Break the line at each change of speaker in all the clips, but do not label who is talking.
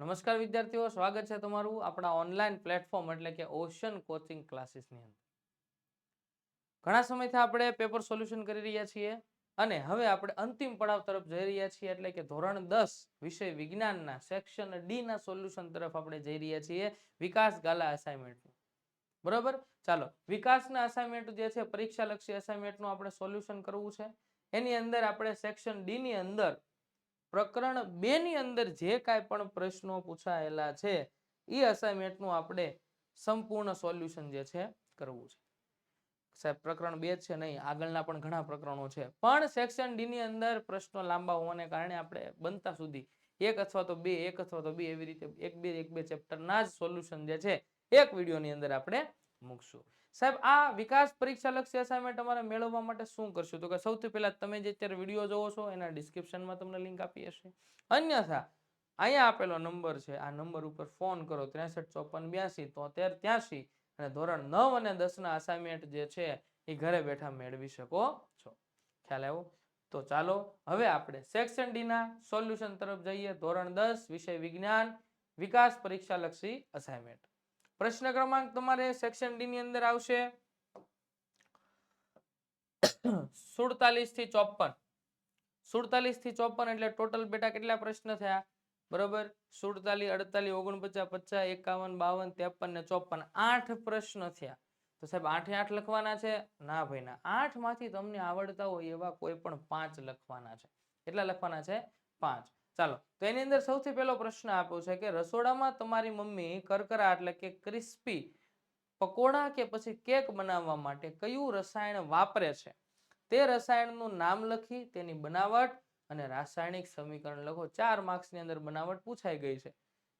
નમસ્કાર વિદ્યાર્થીઓ, સ્વાગત છે તમારું આપણા ઓનલાઈન પ્લેટફોર્મ એટલે કે ઓશન કોચિંગ ક્લાસીસની અંદર. ઘણા સમયથી આપણે પેપર સોલ્યુશન કરી રહ્યા છીએ અને હવે આપણે અંતિમ પડાવ તરફ જઈ રહ્યા છીએ એટલે કે ધોરણ 10 વિષય વિજ્ઞાનના સેક્શન ડી ના સોલ્યુશન તરફ આપણે જઈ રહ્યા છીએ વિકાસ ગાલા અસાઇનમેન્ટ. બરોબર, ચાલો વિકાસના અસાઇનમેન્ટ જે છે પરીક્ષા લક્ષી અસાઇનમેન્ટનું આપણે સોલ્યુશન કરવું છે. એની અંદર આપણે સેક્શન ડી ની અંદર પ્રકરણ 2 ની અંદર જે કાંઈ પણ પ્રશ્નો પૂછાયેલા છે એ અસાઇનમેન્ટનું આપણે સંપૂર્ણ સોલ્યુશન જે છે કરવું છે. સાહેબ પ્રકરણ 2 છે નહીં, આગળના પણ ઘણા પ્રકરણો છે, પણ સેક્શન ડી ની અંદર પ્રશ્નો લાંબા હોવાને કારણે આપણે બનતા સુધી એક અથવા તો બે એવી રીતે એક બે ચેપ્ટરના જ સોલ્યુશન જે છે એક વિડીયોની અંદર આપણે મૂકશું. સાહેબ આ વિકાસ પરીક્ષા લક્ષી અસાઇનમેન્ટ તમારે મેળવવા માટે શું કરશું તો કે સૌથી પહેલા તમે જે અત્યારે વિડીયો જોવો છો એના ડિસ્ક્રિપ્શનમાં તમને લિંક આપી હશે, અન્યથા અહીંયા આપેલો નંબર છે આ નંબર ઉપર ફોન કરો 635482 7383 અને ધોરણ 9 અને 10 ના અસાઇનમેન્ટ જે છે એ ઘરે બેઠા મેળવી શકો છો. ખ્યાલ આવ્યો? તો ચાલો હવે આપણે સેક્શન ડી ના સોલ્યુશન તરફ જઈએ. ધોરણ 10 વિષય વિજ્ઞાન વિકાસ પરીક્ષા લક્ષી અસાઇનમેન્ટ. પ્રશ્ન ક્રમાંક તમારે સેક્શન ડી ની અંદર આવશે 47 થી 54. 47 થી 54 એટલે ટોટલ બેટા કેટલા પ્રશ્ન થયા? બરોબર, 47 48 49 50 51 52 53 ને 54 8 પ્રશ્ન થયા. તો સાહેબ 8 8 લખવાના છે? ના ભાઈ ના, 8 માંથી તમને આવડતા હોય એવા કોઈ પણ 5 લખવાના છે. કેટલા લખવાના છે? 5. ચાલો તો એની અંદર સૌથી પહેલો પ્રશ્ન આપ્યો છે કે રસોડામાં તમારી મમ્મી કરકરા એટલે કે ક્રિસ્પી પકોડા કે પછી કેક બનાવવા માટે કયું રસાયણ વાપરે છે? તે રસાયણનું નામ લખી તેની બનાવટ અને રાસાયણિક સમીકરણ લખો. 4 માર્ક્સ ની અંદર બનાવટ પૂછાઈ ગઈ છે.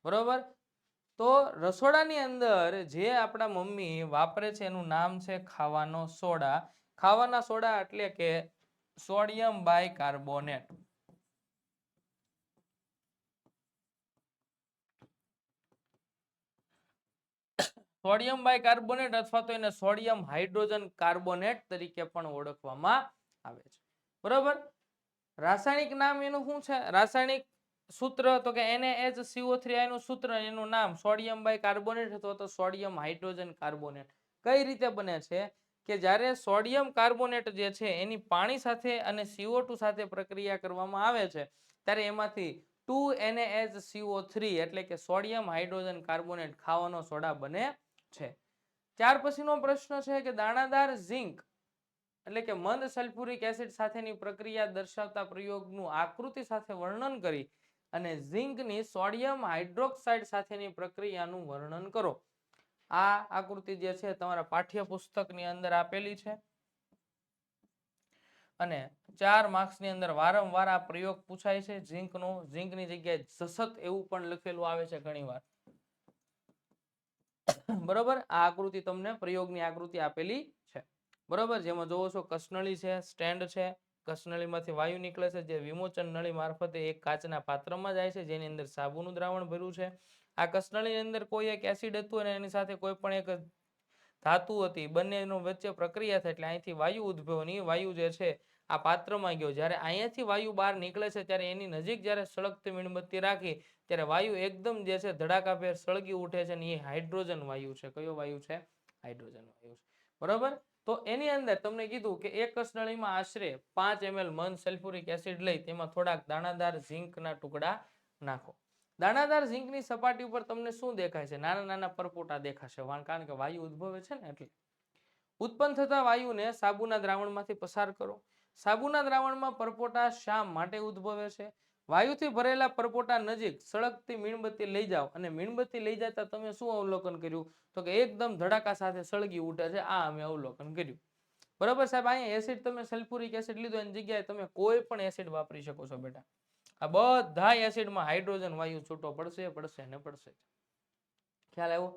બરોબર, તો રસોડાની અંદર જે આપણા મમ્મી વાપરે છે એનું નામ છે ખાવાનો સોડા. ખાવાના સોડા એટલે કે સોડિયમ બાયકાર્બોનેટ. સોડિયમ બાયકાર્બોનેટ અથવા તો એને સોડિયમ હાઇડ્રોજન કાર્બોનેટ તરીકે પણ ઓળખવામાં આવે છે. બરોબર, રાસાયણિક નામ એનું શું છે? રાસાયણિક સૂત્ર તો કે NaHCO3 એનું સૂત્ર, એનું નામ સોડિયમ બાયકાર્બોનેટ અથવા તો સોડિયમ હાઇડ્રોજન કાર્બોનેટ. કઈ રીતે બને છે કે જ્યારે સોડિયમ કાર્બોનેટ જે છે એની પાણી સાથે અને CO2 સાથે પ્રક્રિયા કરવામાં આવે છે ત્યારે એમાંથી 2NaHCO3 એટલે કે સોડિયમ હાઇડ્રોજન કાર્બોનેટ ખાવાનો સોડા બને છે. ત્યાર પછીનો પ્રશ્ન છે કે દાણાદાર ઝિંક એટલે કે મંદ સલ્ફ્યુરિક એસિડ સાથેની પ્રક્રિયા દર્શાવતા પ્રયોગનું આકૃતિ સાથે વર્ણન કરી અને ઝિંકની સોડિયમ હાઇડ્રોક્સાઇડ સાથેની પ્રક્રિયાનું વર્ણન કરો. આ આકૃતિ જે છે તમારા પાઠ્યપુસ્તકની અંદર આપેલી છે અને 4 માર્ક્સની અંદર વારંવાર આ પ્રયોગ પૂછાય છે. ઝિંકની જગ્યાએ જસત એવું પણ લખેલું આવે છે ઘણીવાર. બરોબર, આ આકૃતિ તમને પ્રયોગની આકૃતિ આપેલી છે. બરોબર, જેમાં જોવો છો કસનળી છે, સ્ટેન્ડ છે, કસનળીમાંથી વાયુ નીકળે છે જે વિમોચન નળી મારફતે એક કાચના પાત્રમાં જાય છે જેની અંદર સાબુનું દ્રાવણ ભર્યું છે. આ કસનળીની અંદર કોઈ એક એસિડ હતું અને એની સાથે કોઈ પણ એક ધાતુ હતી, બંનેનો વચ્ચે પ્રક્રિયા થાય એટલે અહીંથી વાયુ ઉદ્ભવની વાયુ જે છે આ પાત્રમાં ગયો. જ્યારે અહીંયાથી વાયુ બહાર નીકળે છે ત્યારે એની નજીક જ્યારે સળગતી મીણબત્તી રાખી ત્યારે વાયુ એકદમ જે છે ધડાકાભેર સળગી ઉઠે છે અને એ હાઇડ્રોજન વાયુ છે. કયો વાયુ છે? હાઇડ્રોજન વાયુ છે. બરોબર, તો એની અંદર તમને કીધું કે એક કસનળીમાં આશરે 5 ml મંદ સલ્ફ્યુરિક એસિડ લઈ તેમાં થોડાક દાણાદાર ઝિંકના ટુકડા નાખો. દાણાદાર ઝિંકની સપાટી ઉપર તમને શું દેખાય છે? નાના નાના પરપોટા દેખાશે, કારણ કે વાયુ ઉદ્ભવે છે ને એટલે. ઉત્પન્ન થતા વાયુને સાબુના દ્રાવણમાંથી પસાર કરો. સાબુના દ્રાવણમાં પરપોટા શા માટે ઉદ્ભવે છે? વાયુથી ભરેલા પરપોટા નજીક સળગતી મીણબત્તી લઈ જાઓ અને મીણબત્તી લઈ જતા તમે શું અવલોકન કર્યું તો કે એકદમ ધડાકા સાથે સળગી ઉઠે છે. આ અમે અવલોકન કર્યું. બરોબર સાહેબ, અહીંયા એસિડ તમે સલ્ફ્યુરિક એસિડ લીધો એની જગ્યાએ તમે કોઈ પણ એસિડ વાપરી શકો છો બેટા. આ બધા એસિડમાં હાઇડ્રોજન વાયુ છૂટો પડશે ને પડશે. ખ્યાલ આવ્યો?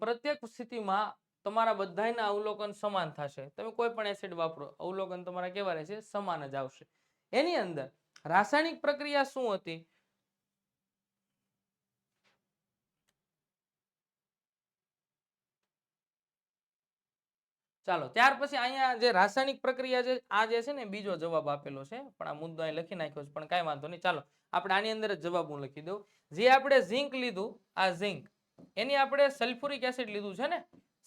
પ્રત્યેક સ્થિતિમાં તમારા બધાના અવલોકન સમાન થશે. તમે કોઈ પણ એસિડ વાપરો અવલોકન તમારા કેવા રહેશે? સમાન જ આવશે. એની અંદર રાસાયણિક પ્રક્રિયા શું હતી? ચાલો ત્યાર પછી અહીંયા જે રાસાયણિક પ્રક્રિયા છે આ જે છે ને બીજો જવાબ આપેલો છે પણ આ મુદ્દો અહીં લખી નાખ્યો છે પણ કાંઈ વાંધો નહીં. ચાલો આપણે આની અંદર જ જવાબ હું લખી દઉં. જે આપણે ઝિંક લીધું, આ ઝિંક એની આપણે સલ્ફ્યુરિક એસિડ લીધું છે ને,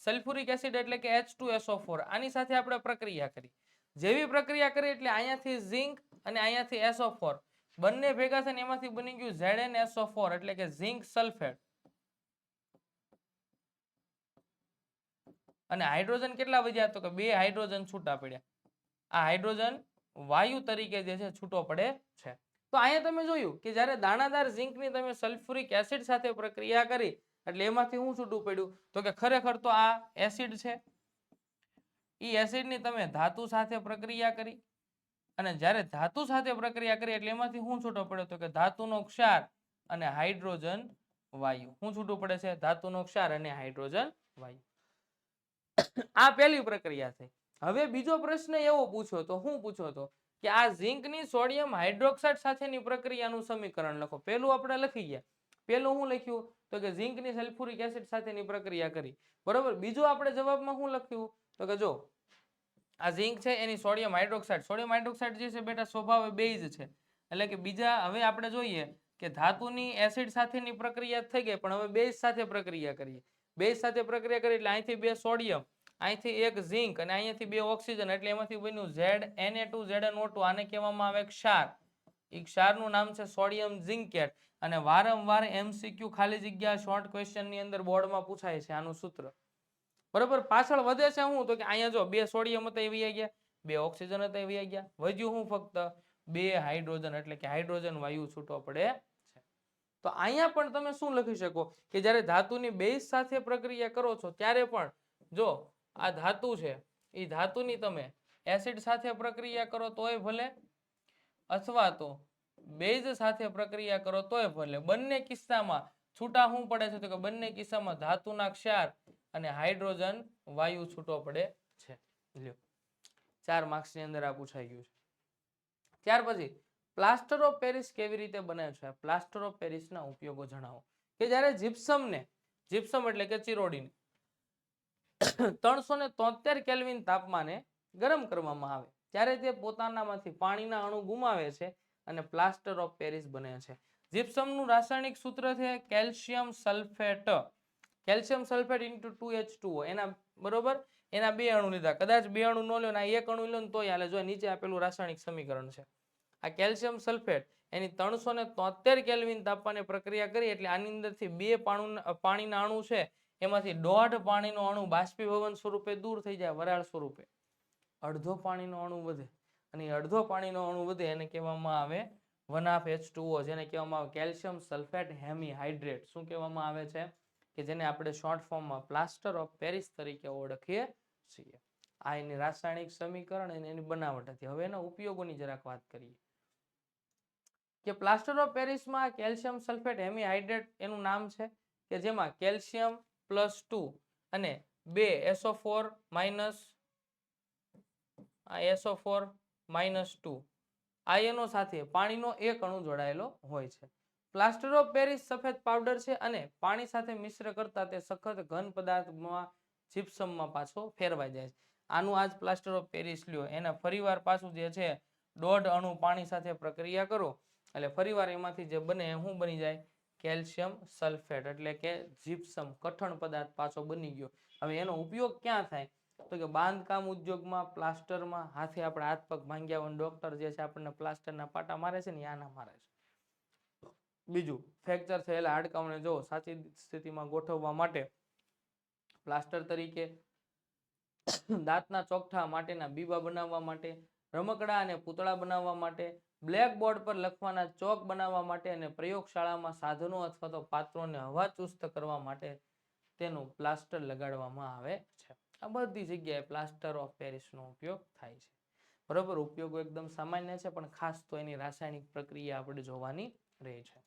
સલ્ફ્યુરિક એસિડ એટલે કે H2SO4, આની સાથે આપણે પ્રક્રિયા કરી. જેવી પ્રક્રિયા કરી એટલે અહીંયાથી ઝિંક અને અહીંયાથી SO4 બંને ભેગા થઈને એમાંથી બની ગયું ZnSO4 એટલે કે ઝિંક સલ્ફેટ. અને હાઇડ્રોજન કેટલા વધ્યા? તો કે 2 હાઇડ્રોજન છૂટા પડ્યા. આ હાઇડ્રોજન વાયુ તરીકે જે છે છૂટો પડે છે. તો અહીંયા તમે જોયું કે જ્યારે દાણાદાર ઝિંકની તમે સલ્ફ્યુરિક એસિડ સાથે પ્રક્રિયા કરી એટલે એમાંથી શું છૂટું પડ્યું? તો કે ખરેખર તો આ એસિડ છે. એ એસિડની તમે ધાતુ સાથે પ્રક્રિયા કરી અને જ્યારે ધાતુ સાથે પ્રક્રિયા કરી એટલે એમાંથી શું છૂટો પડ્યો? તો કે ધાતુનો ક્ષાર અને હાઇડ્રોજન વાયુ. શું છૂટું પડે છે? ધાતુનો ક્ષાર અને હાઇડ્રોજન વાયુ. આ પહેલી પ્રક્રિયા થઈ. હવે બીજો પ્રશ્ન એવો પૂછ્યો તો, શું પૂછ્યો તો કે આ ઝિંકની સોડિયમ હાઇડ્રોક્સાઇડ સાથેની પ્રક્રિયાનું સમીકરણ લખો. પહેલું આપણે લખી ગયા. પહેલું શું લખ્યું? તો કે ઝિંકની સલ્ફ્યુરિક એસિડ સાથેની પ્રક્રિયા કરી. બરોબર. બીજું આપણે જવાબમાં શું લખ્યું? તો કે જો આ ઝિંક છે એની સોડિયમ હાઇડ્રોક્સાઇડ, સોડિયમ હાઇડ્રોક્સાઇડ જે છે બેટા સ્વભાવે બેઝ છે. એટલે કે બીજા હવે આપણે જોઈએ કે ધાતુની એસિડ સાથેની પ્રક્રિયા થઈ ગઈ પણ હવે બેઝ સાથે પ્રક્રિયા કરીએ. બેઝ સાથે પ્રક્રિયા કરી એટલે અહીંથી 2 સોડિયમ, અહીંથી 1 ઝિંક અને અહીંયાથી 2 ઓક્સિજન એટલે એમાંથી બન્યું ZNA2 ZNO2. આને કહેવામાં આવે ક્ષાર. એ ક્ષારનું નામ છે સોડિયમ ઝિંકેટ. અને વારંવાર MCQ ખાલી જગ્યા શોર્ટ ક્વેશ્ચન ની અંદર બોર્ડમાં પૂછાય છે આનું સૂત્ર. બરોબર. પાછળ વધે છે શું? તો કે અહીંયા જો 2 સોડિયમ હતા એ વહી ગયા, 2 ઓક્સિજન હતા એ વહી ગયા, વધ્યું હું ફક્ત 2 હાઇડ્રોજન એટલે કે હાઇડ્રોજન વાયુ છૂટો પડે છે. તો અહીંયા પણ તમે શું લખી શકો કે જ્યારે ધાતુની બેઝ સાથે પ્રક્રિયા કરો છો ત્યારે પણ જો આ ધાતુ છે એ ધાતુની તમે એસિડ સાથે પ્રક્રિયા કરો તોય ભલે અથવા તો બેઝ સાથે પ્રક્રિયા કરો તોય ભલે, બંને કિસ્સામાં છૂટા શું પડે છે? તો કે બંને કિસ્સામાં ધાતુના ક્ષાર અને હાઇડ્રોજન વાયુ છૂટો પડે છે. લ્યો 4 માર્ક્સ ની અંદર આ પૂછાઈ ગયું છે. ત્યાર પછી પ્લાસ્ટર ઓફ પેરિસ કેવી રીતે બને છે? પ્લાસ્ટર ઓફ પેરિસ ના ઉપયોગો જણાવો. કે જ્યારે જીપ્સમ એટલે કે ચિરોડીને 373 કેલ્વિન તાપમાને ગરમ કરવામાં આવે ત્યારે તે પોતાનામાંથી પાણીના અણુ ગુમાવે છે અને પ્લાસ્ટર ઓફ પેરિસ બને છે. જીપ્સમનું રાસાયણિક સૂત્ર છે calcium sulphate. Calcium sulphate into 2H2O. એના બરોબર એના 2 અણુ લીધા. કદાચ 2 અણુ ન લો ને 1 અણુ લો ને તોય હાલે. જો નીચે આપેલું રાસાયણિક સમીકરણ છે. આ કેલ્શિયમ સલ્ફેટ એની 373 કેલ્વિન તાપમાને પ્રક્રિયા કરી એટલે આની અંદરથી 2 પાણીના અણુ છે એમાંથી 1.5 પાણીનો અણુ બાષ્પીભવન સ્વરૂપે દૂર થઈ જાય, વરાળ સ્વરૂપે. અડધો પાણીનો અણુ વધે અને અડધો પાણીનો અણુ વધે એને કહેવામાં આવે 1/2H2O, જેને કહેવામાં આવે કેલ્શિયમ સલ્ફેટ હેમિહાઇડ્રેટ. શું કહેવામાં આવે છે? કે જેને આપણે શોર્ટ ફોર્મમાં પ્લાસ્ટર ઓફ પેરિસ તરીકે ઓળખીએ છીએ. આ એની રાસાયણિક સમીકરણ અને એની બનાવટ હતી. હવે એના ઉપયોગોની જરાક વાત કરીએ કે પ્લાસ્ટર ઓફ પેરિસમાં કેલ્શિયમ સલ્ફેટ હેમિહાઇડ્રેટ એનું નામ છે કે જેમાં કેલ્શિયમ +2 અને 2 SO4 -2 આયનો સાથે પાણીનો એક અણુ જોડાયેલો હોય છે. પ્લાસ્ટર ઓફ પેરિસ સફેદ પાવડર છે અને પાણી સાથે મિશ્ર કરતા તે સખત ઘન પદાર્થમાં જીપ્સમમાં પાછો ફેરવાઈ જાય છે. આનું આજ પ્લાસ્ટર ઓફ પેરિસ લ્યો એના ફરીવાર પાછું જે છે 1.5 અણુ પાણી સાથે પ્રક્રિયા કરો એટલે ફરીવાર એમાંથી જે બને શું બની જાય? કેલ્શિયમ સલ્ફેટ એટલે કે જીપ્સમ, કઠણ પદાર્થ પાછો બની ગયો. હવે એનો ઉપયોગ ક્યાં થાય? તો કે બાંધકામ ઉદ્યોગમાં, પ્લાસ્ટરમાં, હાથે આપણે હાથ પગ ભાંગ્યા હોય ડોક્ટર જે છે આપણને પ્લાસ્ટરના પાટા મારે છે ને આના મારે છે. બીજું ફ્રેક્ચર થયેલા હાડકાઓને જો સાચી સ્થિતિમાં ગોઠવવા માટે પ્લાસ્ટર તરીકે, દાંતના ચોકઠા માટેના બીબા બનાવવા માટે, રમકડા અને પૂતળા બનાવવા માટે, બ્લેકબોર્ડ પર લખવાના ચોક બનાવવા માટે અને પ્રયોગશાળામાં સાધનો અથવા તો પાત્રોને હવાચુસ્ત કરવા માટે તેનું પ્લાસ્ટર લગાડવામાં આવે છે. આ બધી જગ્યાએ પ્લાસ્ટર ઓફ પેરિસનો ઉપયોગ થાય છે. બરોબર. ઉપયોગો એકદમ સામાન્ય છે પણ ખાસ તો એની રાસાયણિક પ્રક્રિયા આપણે જોવાની રહે છે.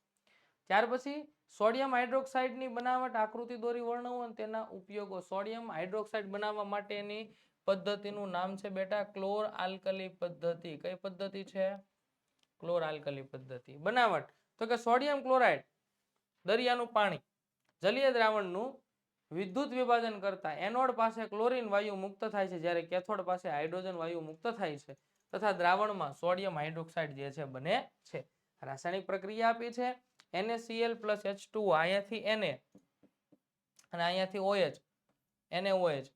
ત્યાર પછી સોડિયમ હાઇડ્રોક્સાઇડની બનાવટ આકૃતિ દોરી વર્ણવો અને તેના ઉપયોગો. સોડિયમ હાઇડ્રોક્સાઇડ બનાવવા માટેની પદ્ધતિનું નામ છે બેટા ક્લોર આલ્કલી પદ્ધતિ. કઈ પદ્ધતિ છે? ક્લોર આલ્કલી પદ્ધતિ. બનાવટ તો કે સોડિયમ ક્લોરાઇડ દરિયાનું પાણી જલીય દ્રાવણનું વિદ્યુત વિભાજન કરતા એનોડ પાસે ક્લોરીન વાયુ મુક્ત થાય છે જ્યારે કેથોડ પાસે હાઇડ્રોજન વાયુ મુક્ત થાય છે તથા દ્રાવણમાં સોડિયમ હાઇડ્રોક્સાઇડ જે છે બને છે. રાસાયણિક પ્રક્રિયા આપી છે NaCl + H2O, અહીંયાથી Na અને અહીંયાથી OH, NaOH.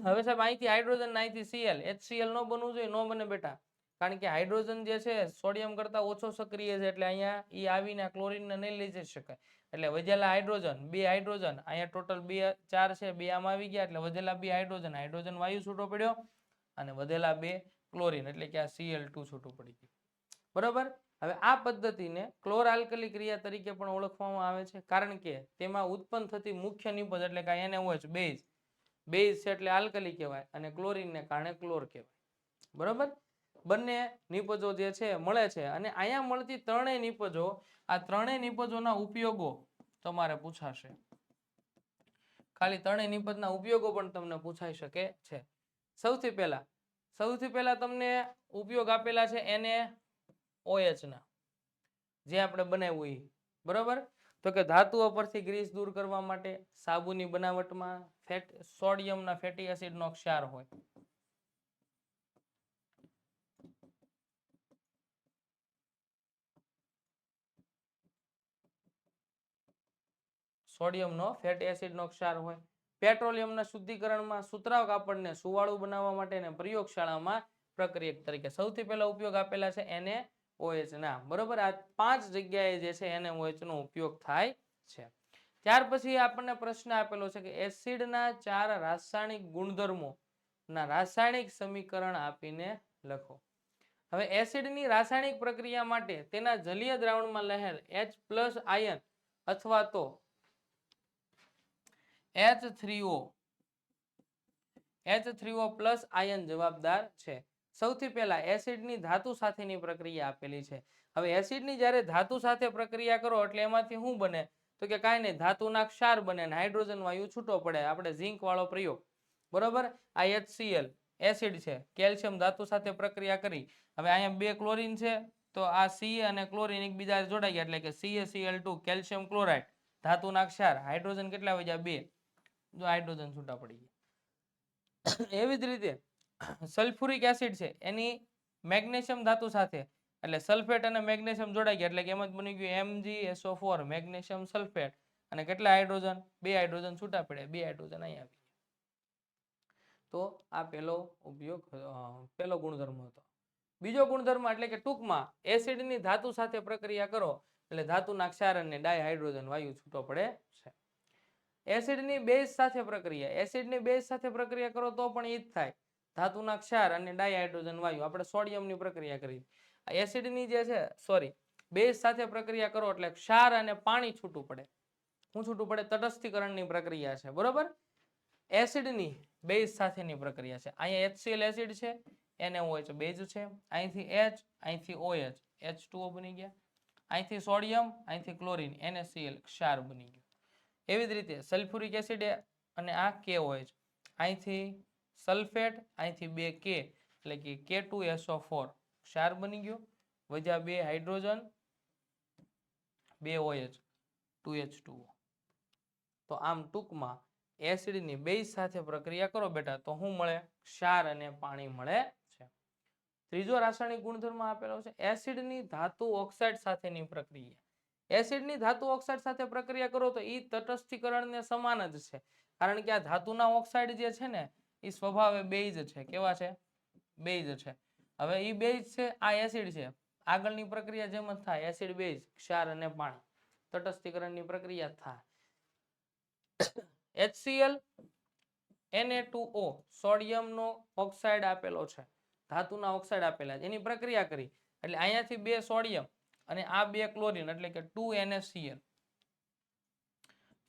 હવે સાહેબ અહીંથી હાઇડ્રોજન, અહીંથી Cl, HCl નો બનવું જોઈએ, નો બને બેટા, કારણ કે હાઇડ્રોજન જે છે સોડિયમ કરતા ઓછો સક્રિય છે, એટલે અહીંયા ઈ આવીને ક્લોરીનને નહીં લઈ જઈ શકાય, એટલે વધેલા હાઇડ્રોજન, 2 હાઇડ્રોજન, અહીંયા ટોટલ 2 4 છે, 2 આમાં આવી ગયા, એટલે વધેલા 2 હાઇડ્રોજન, હાઇડ્રોજન વાયુ છૂટો પડ્યો અને વધેલા 2 ક્લોરીન, એટલે કે આ Cl2 છૂટું પડી ગયું. બરોબર. હવે આ પદ્ધતિને ક્લોર આલ્કલી ક્રિયા તરીકે પણ ઓળખવામાં આવે છે, કારણ કે તેમાં ઉત્પન્ન થતી મુખ્ય નિપજ એટલે કે NaOH બેઝ છે એટલે આલ્કલી કહેવાય, અને ક્લોરીનને કારણે ક્લોર કહેવાય. બરોબર. બંને નિપજો જે છે મળે છે, અને અહીંયા મળતી ત્રણેય નિપજો, આ ત્રણેય નિપજોના ઉપયોગો તમારે પૂછાશે. ખાલી ત્રણેય નિપજના ઉપયોગો પણ તમને પૂછાઈ શકે છે. સૌથી પહેલા તમને ઉપયોગ આપેલા છે NaOH ના, જે આપણે બનાવ્યું એ. બરોબર. તો કે ધાતુઓ પરથી ગ્રીસ દૂર કરવા માટે સાબુની બનાવટમાં સોડિયમના ફેટી એસિડનો ક્ષાર હોય. સોડિયમનો ફેટી એસિડનો ક્ષાર હોય. પેટ્રોલિયમના શુદ્ધિકરણમાં સુતરાઉ કાપડને સુવાળું બનાવવા માટે અને પ્રયોગશાળામાં પ્રક્રિયક તરીકે સૌથી પહેલા ઉપયોગ આપેલા છે NaOH ના. બરોબર. આ 5 જગ્યાએ જે છે NaOH નો ઉપયોગ થાય છે. ત્યાર પછી આપણને પ્રશ્ન આપેલો છે કે એસિડના 4 રાસાયણિક ગુણધર્મો ના રાસાયણિક સમીકરણ આપીને લખો. હવે એસિડની રાસાયણિક પ્રક્રિયા માટે તેના જલીય દ્રાવણમાં રહેલ H+ આયન અથવા તો H3O આયન જવાબદાર છે. સૌથી પહેલા એસિડની ધાતુ સાથેની પ્રક્રિયા આપેલી છે. હવે એસિડની જ્યારે ધાતુ સાથે પ્રક્રિયા કરો એટલે એમાંથી શું બને, તો કે કાંઈ નહીં, ધાતુના ક્ષાર બને અને હાઇડ્રોજન વાયુ છૂટો પડે. આપણે ઝીંક વાળો પ્રયોગ. બરોબર. આ HCl એસિડ છે, કેલ્શિયમ ધાતુ સાથે પ્રક્રિયા કરી. હવે અહીંયા 2 ક્લોરીન છે, તો આ Ca અને ક્લોરીન એકબીજા જોડાઈ ગયા, એટલે કે CaCl2 કેલ્શિયમ ક્લોરાઇડ, ધાતુના ક્ષાર, હાઇડ્રોજન કેટલા વધ્યા? 2. જો હાઇડ્રોજન છૂટા પડી ગયા. એવી જ રીતે સલ્ફ્યુરિક એસિડ છે, એની મેગ્નેશિયમ ધાતુ સાથે, એટલે સલ્ફેટ અને મેગ્નેશિયમ જોડાઈ ગયા, એટલે કે એમ જ બની ગયું MgSO4 મેગ્નેશિયમ સલ્ફેટ, અને કેટલા હાઇડ્રોજન? 2 હાઇડ્રોજન છૂટા પડ્યા, 2 હાઇડ્રોજન અહીંયા આવી. તો આ પહેલો ગુણધર્મ હતો. બીજો ગુણધર્મ એટલે કે ટૂંકમાં એસિડની ધાતુ સાથે પ્રક્રિયા કરો એટલે ધાતુના ક્ષાર અને ડાયહાઇડ્રોજન વાયુ છૂટો પડે છે. એસિડની બેઝ સાથે પ્રક્રિયા કરો તો પણ એ જ થાય, ધાતુના ક્ષાર અને ડાયહાઇડ્રોજન વાયુ. આપણે સોડિયમની પ્રક્રિયા કરી, એસિડની જે છે બેઝ સાથે પ્રક્રિયા કરો એટલે ક્ષાર અને પાણી છૂટું પડે. શું છૂટું પડે? તટસ્થીકરણની પ્રક્રિયા છે. બરોબર. એસિડની બેઝ સાથેની પ્રક્રિયા છે. અહીંયા HCl એસિડ છે, NaOH બેઝ છે, અહીંથી H, અહીંથી OH, H2O બની ગયા, અહીંથી સોડિયમ, અહીંથી ક્લોરીન, NaCl ક્ષાર બની ગયો. એવી જ રીતે સલ્ફ્યુરિક એસિડ અને આ KOH, અહીંથી સલ્ફેટ, અહીંથી 2 K, એટલે કે K2SO4 ક્ષાર બની ગયો, વધ્યા 2 હાઇડ્રોજન, 2 OH, 2H2O. તો આમ ટૂંકમાં એસિડની બેઝ સાથે પ્રક્રિયા કરો બેટા તો શું મળે? ક્ષાર અને પાણી મળે છે. ત્રીજો રાસાયણિક ગુણધર્મ આપેલો છે એસિડની ધાતુ ઓક્સાઇડ સાથેની પ્રક્રિયા. એસિડની ધાતુ ઓક્સાઇડ સાથે પ્રક્રિયા કરો તો એ તટસ્થીકરણને સમાન જ છે, કારણ કે આ ધાતુના ઓક્સાઇડ જે છે ને એ સ્વભાવે બેઝ છે. કેવા છે? બેઝ છે. હવે એ બેઝ છે, આ એસિડ છે, આગળની પ્રક્રિયા જેમ જ થાય, એસિડ બેઝ, ક્ષાર અને પાણી, તટસ્થીકરણની પ્રક્રિયા થાય. HCl Na2O સોડિયમનો ઓક્સાઇડ આપેલો છે, ધાતુના ઓક્સાઇડ આપેલા છે, એની પ્રક્રિયા કરી એટલે અહીંયાથી 2 સોડિયમ અને આ 2 ક્લોરીન, એટલે કે 2 NaCl,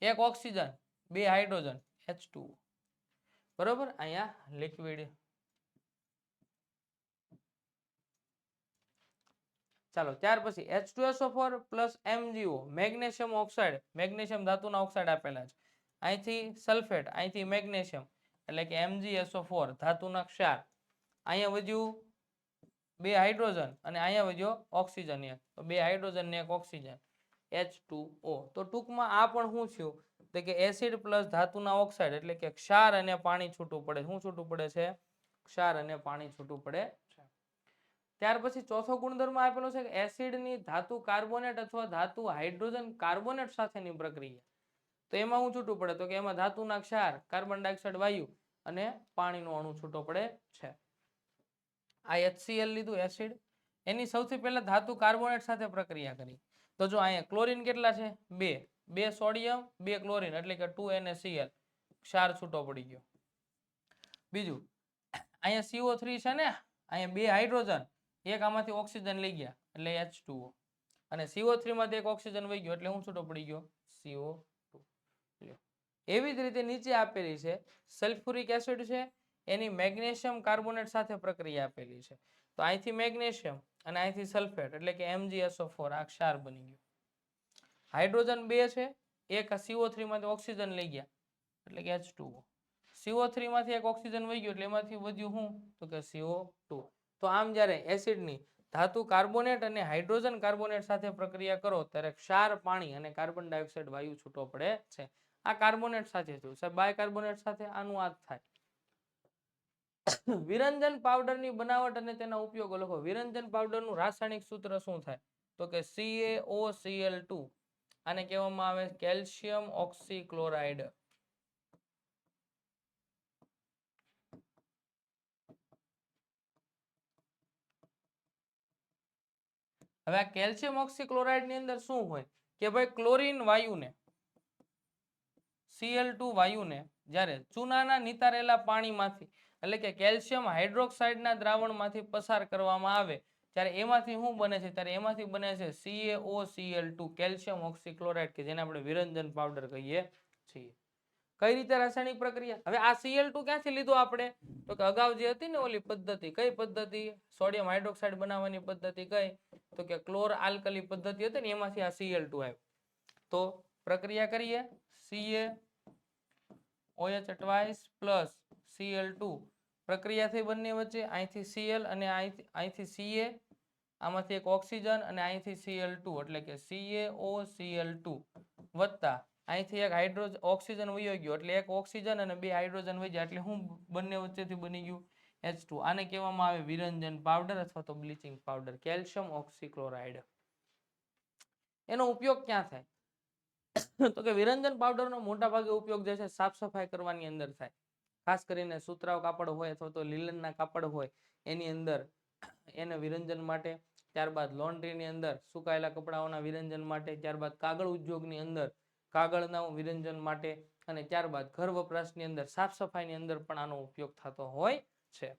1 ઓક્સિજન, 2 હાઇડ્રોજન, H2O. બરોબર. અહીંયા લિક્વિડ. ચાલો ત્યાર પછી H2SO4 MgO magnesium oxide, magnesium ધાતુના ઓક્સાઇડ આપેલા છે, અહીંથી સલ્ફેટ, અહીંથી મેગ્નેશિયમ, એટલે કે MgSO4 ધાતુના ક્ષાર, અહીંયા વધ્યું 2 હાઇડ્રોજન અને અહીંયા વધ્યો ઓક્સિજન 1, તો 2 હાઇડ્રોજન ને 1 ઓક્સિજન, H2O. તો ટૂંકમાં આ પણ શું થયું? તો કે એસિડ પ્લસ ધાતુના ઓક્સાઇડ, એટલે કે ક્ષાર અને પાણી છૂટું પડે. શું છૂટું પડે છે? ક્ષાર અને પાણી છૂટું પડે છે. ત્યાર પછી ચોથો ગુણધર્મ આપેલો છે કે એસિડની ધાતુ કાર્બોનેટ અથવા ધાતુ હાઇડ્રોજન કાર્બોનેટ સાથેની પ્રક્રિયા. તો એમાં શું છૂટું પડે? તો કે એમાં ધાતુના ક્ષાર, કાર્બન ડાયોક્સાઇડ વાયુ અને પાણીનો અણુ છૂટો પડે છે. આ HCl લીધું એસિડ, એની સૌથી પહેલા ધાતુ કાર્બોનેટ સાથે પ્રક્રિયા કરી. તો જો અહીંયા ક્લોરીન કેટલા છે? 2. 2 સોડિયમ 2 ક્લોરીન એટલે કે 2NaCl, ક્ષાર છૂટો પડી ગયો. બીજું અહીંયા CO3 છે ને, અહીંયા 2 હાઇડ્રોજન, એક આમાંથી ઓક્સિજન લઈ ગયા એટલે H2O, અને CO3 માંથી એક ઓક્સિજન વહી ગયો એટલે હું છૂટો પડી ગયો? CO2. એવી જ રીતે નીચે આપેલી છે સલ્ફ્યુરિક એસિડ છે, એની મેગ્નેશિયમ કાર્બોનેટ સાથે પ્રક્રિયા આપેલી છે. તો અહીંથી મેગ્નેશિયમ અને અહીંથી સલ્ફેટ એટલે કે MgSO4, આ ક્ષાર બની ગયો. હાઇડ્રોજન 2 છે, એક CO3 માંથી ઓક્સિજન લઈ ગયા એટલે કે H2O. CO3 માંથી એક ઓક્સિજન વહી ગયો એટલે એમાંથી વધ્યું શું? તો કે CO2. તો આમ જ્યારે એસિડની ધાતુ કાર્બોનેટ અને હાઇડ્રોજન કાર્બોનેટ સાથે પ્રક્રિયા કરો ત્યારે ક્ષાર, પાણી અને કાર્બન ડાયોક્સાઇડ વાયુ છૂટો પડે છે. આ કાર્બોનેટ સાથે થયું સાહેબ, બાયકાર્બોનેટ સાથે આનું આ થાય. વિરંજન પાવડરની બનાવટ અને તેના ઉપયોગો લખો. વિરંજન પાવડરનું રાસાયણિક સૂત્ર શું થાય? તો કે CaOCl2. આને કહેવામાં આવે કેલ્શિયમ ઓક્સીક્લોરાઇડ. હવે આ કેલ્શિયમ ઓક્સીક્લોરાઇડ ની અંદર શું હોય કે ભાઈ ક્લોરીન વાયુને, Cl2 વાયુને જ્યારે ચૂનાના નિતારેલા પાણીમાંથી એટલે કે કેલ્શિયમ હાઇડ્રોક્સાઇડના દ્રાવણમાંથી પસાર કરવામાં આવે ત્યારે એમાંથી શું બને છે? ત્યારે એમાંથી બને છે CaOCl2, કેલ્શિયમ ઓક્સીક્લોરાઇડ, કે જેને આપણે વિરંજન પાવડર કહીએ છીએ. કઈ રીતે રાસાયણિક પ્રક્રિયા? હવે આ Cl2 ક્યાંથી લીધો આપણે? તો કે અગાઉ જે હતી ને ઓલી પદ્ધતિ, કઈ પદ્ધતિ? સોડિયમ હાઇડ્રોક્સાઇડ બનાવવાની પદ્ધતિ. કઈ? તો કે ક્લોર આલ્કલી પદ્ધતિ હતી ને, એમાંથી આ Cl2 આવ્યું. તો પ્રક્રિયા કરીએ, CaOH twice plus Cl2, પ્રક્રિયા થઈ બંને વચ્ચે, અહીંથી Cl અને અહીંથી Ca, આમાંથી એક ઓક્સિજન અને અહીંથી Cl2 એટલે કે CaOCl2 વત્તા અહીંથી એક હાઇડ્રોજન ઓક્સિજન વયો ગયો એટલે એક ઓક્સિજન અને 2 હાઇડ્રોજન વહી ગયા એટલે હું બંને વચ્ચેથી બની ગયું H2. આને કહેવામાં આવે વિરંજન પાવડર અથવા તો બ્લીચિંગ પાવડર, કેલ્શિયમ ઓક્સીક્લોરાઇડ. એનો ઉપયોગ ક્યાં થાય? તો કે વિરંજન પાવડરનો મોટા ભાગે ઉપયોગ જે છે સાફ સફાઈ કરવાની અંદર થાય. ખાસ કરીને સુતરાઉ કાપડ હોય અથવા તો લીલનના કાપડ હોય એની અંદર એને વિરંજન માટે, ત્યારબાદ લોન્ડ્રીની અંદર સુકાયેલા કપડાઓના વિરંજન માટે, ત્યારબાદ કાગળ ઉદ્યોગની અંદર કાગળના વિરંજન માટે, અને ત્યારબાદ ઘર વપરાશની અંદર સાફ સફાઈની અંદર પણ આનો ઉપયોગ થતો હોય છે.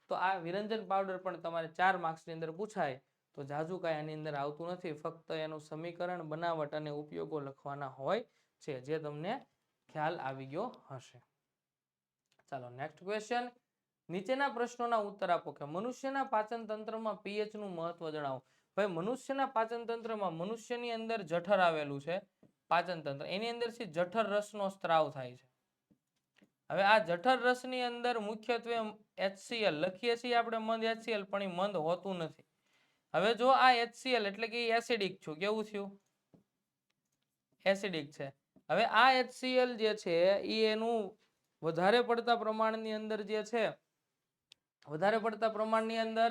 તો આ વિરંજન પાવડર પણ તમારે 4 માર્ક્સની અંદર પૂછાય તો જાજુ કાંઈ આની અંદર આવતું નથી, ફક્ત એનું સમીકરણ, બનાવટ અને ઉપયોગો લખવાના હોય છે, જે તમને ખ્યાલ આવી ગયો હશે. ચાલો નેક્સ્ટ ક્વેશ્ચન. નીચેના પ્રશ્નોના ઉત્તર આપો કે મનુષ્યના પાચન તંત્રમાં pH નું મહત્વ જણાવો. ભાઈ મનુષ્યના પાચન તંત્રમાં મનુષ્યની અંદર જઠર આવેલું છે, પાચન તંત્ર, એની અંદરથી જઠર રસનો સ્ત્રાવ થાય છે. હવે આ જઠર રસની અંદર મુખ્યત્વે HCl લખીએ છીએ આપણે, મંદ HCl, પણ એ મંદ હોતું નથી. હવે જો આ HCl એટલે કે એસિડિક છું, કેવું થયું? એસિડિક છે. હવે આ HCl જે છે એ એનું વધારે પડતા પ્રમાણની અંદર જે છે, વધારે પડતા પ્રમાણની અંદર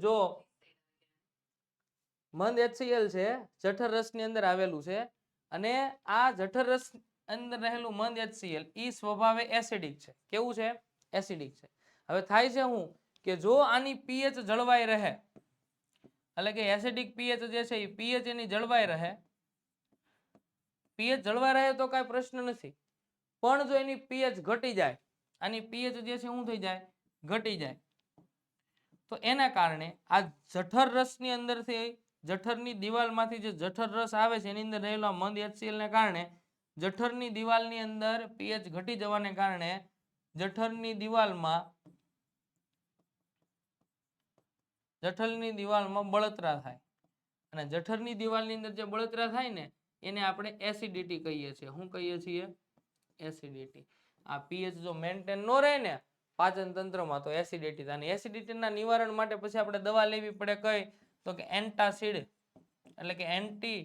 જો મંદ HCl છે, જઠર રસની અંદર આવેલું છે, અને આ જઠર રસ અંદર રહેલું મંદ HCl ઈ સ્વભાવે એસિડિક છે. કેવું છે? એસિડિક છે. હવે થાય છે હું કે જો આની pH જળવાઈ રહે, એટલે કે એસિડિક pH જે છે એ pH એની જળવાઈ રહે, pH જળવાઈ રહે તો કાંઈ પ્રશ્ન નથી, પણ જો એની pH ઘટી જાય, આની pH જે છે શું થઈ જાય? ઘટી જાય, તો એના કારણે આ જઠર રસની અંદરથી, જઠરની દિવાલમાંથી જે જઠર રસ આવે છે એની અંદર રહેલા મંદ HCl ને કારણે જઠરની દિવાલની અંદર pH ઘટી જવાને કારણે જઠરની દિવાલમાં બળતરા થાય, અને જઠરની દિવાલની અંદર જે બળતરા થાય ને એને આપણે એસિડિટી કહીએ છીએ. શું કહીએ છીએ? એસિડિટી. આ pH જો મેન્ટેન ન રહે ને પાચન તંત્રમાં તો એસિડિટી થાય. એસિડિટીના નિવારણ માટે પછી આપણે દવા લેવી પડે, કઈ? તો કે એન્ટાસિડ, એટલે કે એન્ટી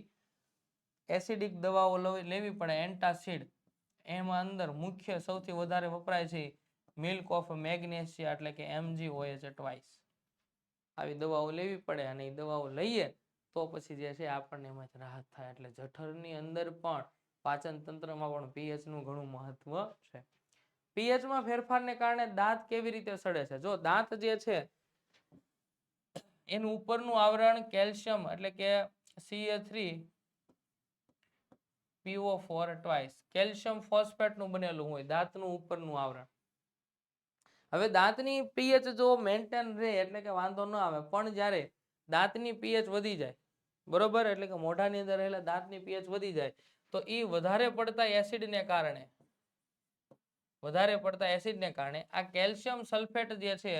એસિડિક દવાઓ લેવી પડે, એન્ટાસિડ. એમાં અંદર મુખ્ય સૌથી વધારે વપરાય છે મિલ્ક ઓફ મેગ્નેશિયા એટલે કે MgOH twice. આવી દવાઓ લેવી પડે અને એ દવાઓ લઈએ તો પછી જે છે આપણને એમાંથી રાહત થાય. એટલે જઠરની અંદર પણ પાચન તંત્રમાં પણ pH નું ઘણું મહત્વ છે. pHમાં ફેરફારને કારણે દાંત કેવી રીતે સડે છે? જો દાંત જે છે એનું ઉપરનું આવરણ કેલ્શિયમ એટલે કે Ca3PO4 ટ્વાઇસ કેલ્શિયમ ફોસ્ફેટનું બનેલું હોય દાંતનું ઉપરનું આવરણ. હવે દાંતની pH જો મેન્ટેન રહે એટલે કે વાંધો ન આવે, પણ જ્યારે દાંતની pH વધી જાય, બરોબર, એટલે કે મોઢાની અંદર રહેલા દાંતની pH વધી જાય તો એ વધારે પડતા એસિડને કારણે આ કેલ્શિયમ સલ્ફેટ જે છે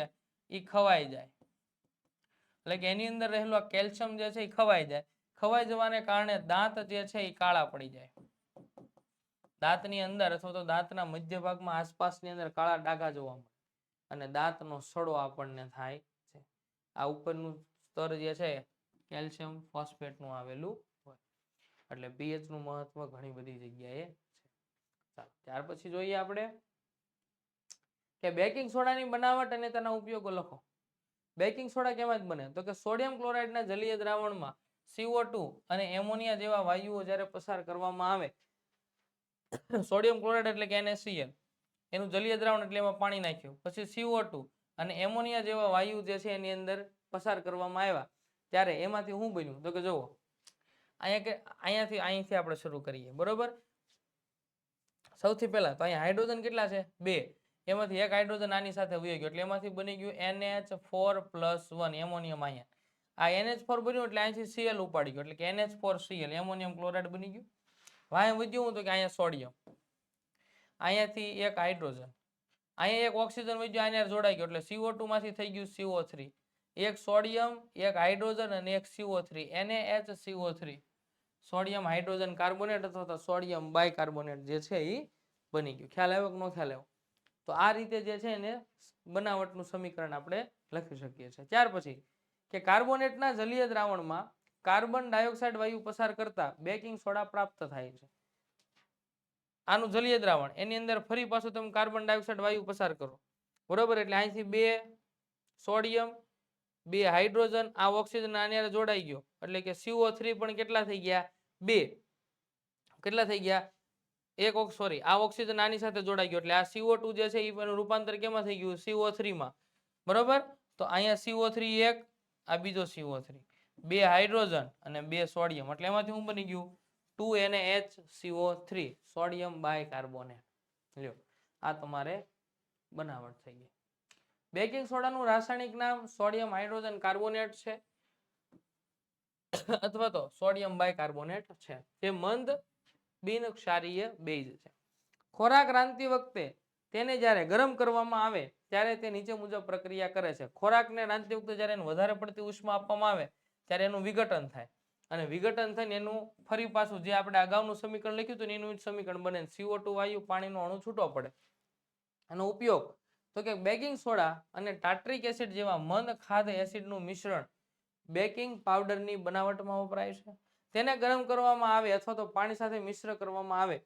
એ ખવાઈ જાય. એટલે કે એની અંદર રહેલું આ કેલ્શિયમ જે છે એ ખવાઈ જાય. ખવાઈ જવાને કારણે દાંત જે છે એ કાળા પડી જાય. દાંતની અંદર અથવા તો દાંતના મધ્ય ભાગમાં આસપાસની અંદર કાળા ડાઘા જોવા મળે અને દાંતનો સડો આપણને થાય છે. આ ઉપરનું સ્તર જે છે કેલ્શિયમ ફોસ્ફેટનું આવેલું હોય. એટલે pH નું મહત્વ ઘણી બધી જગ્યાએ છે. ચાલો ત્યાર પછી જોઈએ આપણે કે બેકિંગ સોડાની બનાવટ અને તેના ઉપયોગો લખો. બેકિંગ સોડા કેમાંથી બને? તો કે સોડિયમ ક્લોરાઇડના જલીય દ્રાવણમાં CO2 અને એમોનિયા જેવા વાયુઓ જ્યારે પસાર કરવામાં આવે, સોડિયમ ક્લોરાઇડ એટલે કે NaCl, એનું જલીય દ્રાવણ એટલે એમાં પાણી નાખ્યું, પછી CO2 અને એમોનિયા જેવા વાયુ જે છે એની અંદર પસાર કરવામાં આવ્યા, ત્યારે એમાંથી શું બન્યું? તો કે જુઓ અહીંયાથી આપણે શરૂ કરીએ, બરોબર. સૌથી પહેલા તો અહીંયા હાઇડ્રોજન કેટલા છે? 2. એમાંથી એક હાઇડ્રોજન આની સાથે વહી ગયો એટલે એમાંથી બની ગયું NH4+1 એમોનિયમ આયન. આ NH4 બન્યું એટલે અહીંથી Cl ઉપાડી ગયો એટલે કે NH4Cl એમોનિયમ ક્લોરાઇડ બની ગયું. વાય વધ્યું તો કે અહીંયા સોડિયમ, અહીંયાથી એક હાઇડ્રોજન, અહીંયા એક ઓક્સિજન વધ્યો આને જોડાઈ ગયો એટલે CO2 માંથી થઈ ગયું CO3, એક સોડિયમ, એક હાઇડ્રોજન અને એક CO3 NaHCO3, sodium hydrogen carbonate અથવા તો સોડિયમ બાયકાર્બોનેટ જે છે એ બની ગયું. ખ્યાલ આવ્યો કે ન ખ્યાલ આવ્યો? તો આ રીતે જે છે એને બનાવટનું સમીકરણ આપણે લખી શકીએ છીએ. ત્યાર પછી કે કાર્બોનેટના જલીય દ્રાવણમાં કાર્બન ડાયોક્સાઇડ વાયુ પસાર કરતા બેકિંગ સોડા પ્રાપ્ત થાય છે. આનું જલીય દ્રાવણ એની અંદર ફરી પાછું તમે કાર્બન ડાયોક્સાઇડ વાયુ પસાર કરો, બરોબર, એટલે અહીંથી 2 સોડિયમ, 2 હાઇડ્રોજન, આ ઓક્સિજન આની સાથે જોડાઈ ગયો એટલે કે CO3 પણ કેટલા થઈ ગયા? 2. કેટલા થઈ ગયા? આ ઓક્સિજન આની સાથે જોડાઈ ગયો એટલે આ CO2 જે છે એનું રૂપાંતર કેમાં થઈ ગયું? CO3 માં, બરોબર. તો અહીંયા CO3 એક, આ બીજો CO3, 2 હાઇડ્રોજન અને 2 સોડિયમ એટલે એમાંથી શું બની ગયું? 2NaHCO3 sodium bicarbonate. લ્યો આ તમારે બનાવટ થઈ ગઈ. બેકિંગ સોડાનું રાસાયણિક નામ સોડિયમ હાઇડ્રોજન કાર્બોનેટ છે અથવા તો સોડિયમ બાયકાર્બોનેટ છે, જે મંદ બિનક્ષારીય બેઝ છે. ખોરાક રાંધતી વખતે તેને જ્યારે ગરમ કરવામાં આવે ત્યારે તે નીચે મુજબ પ્રક્રિયા કરે છે. ખોરાકને રાંધતી વખતે જ્યારે એને વધારે પડતી ઉષ્મા આપવામાં આવે ત્યારે એનું વિઘટન થાય અને વિઘટન થઈને એનું ફરી પાછું જે આપણે અગાઉનું સમીકરણ લખ્યું હતું એનું સમીકરણ બને, CO2 વાયુ પાણીનો અણુ છૂટો પડે. એનો ઉપયોગ તો કે બેકિંગ સોડા અને ટાર્ટ્રિક એસિડ જેવા મંદ ખાદ્ય એસિડનું મિશ્રણ બેકિંગ પાવડરની બનાવટમાં વપરાય છે. તેને ગરમ કરવામાં આવે અથવા તો પાણી સાથે મિશ્ર કરવામાં આવે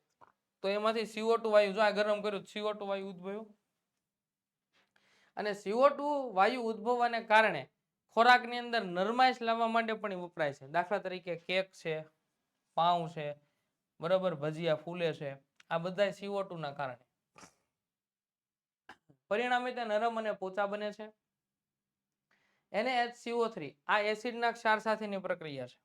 તો એમાંથી CO2 વાયુ, જો આ ગરમ કર્યું CO2 વાયુ ઉદ્ભવ્યો અને CO2 વાયુ ઉદ્ભવવાને કારણે ખોરાકની અંદર નરમાઈશ લાવવા માટે પણ વપરાય છે. દાખલા તરીકે કેક છે, પાઉં છે, બરોબર, ભજીયા ફૂલે છે, આ બધા CO2 ના કારણે. પરિણામે તે નરમ અને પોચા બને છે. NaHCO3 આ એસિડના ક્ષાર સાથેની પ્રક્રિયા છે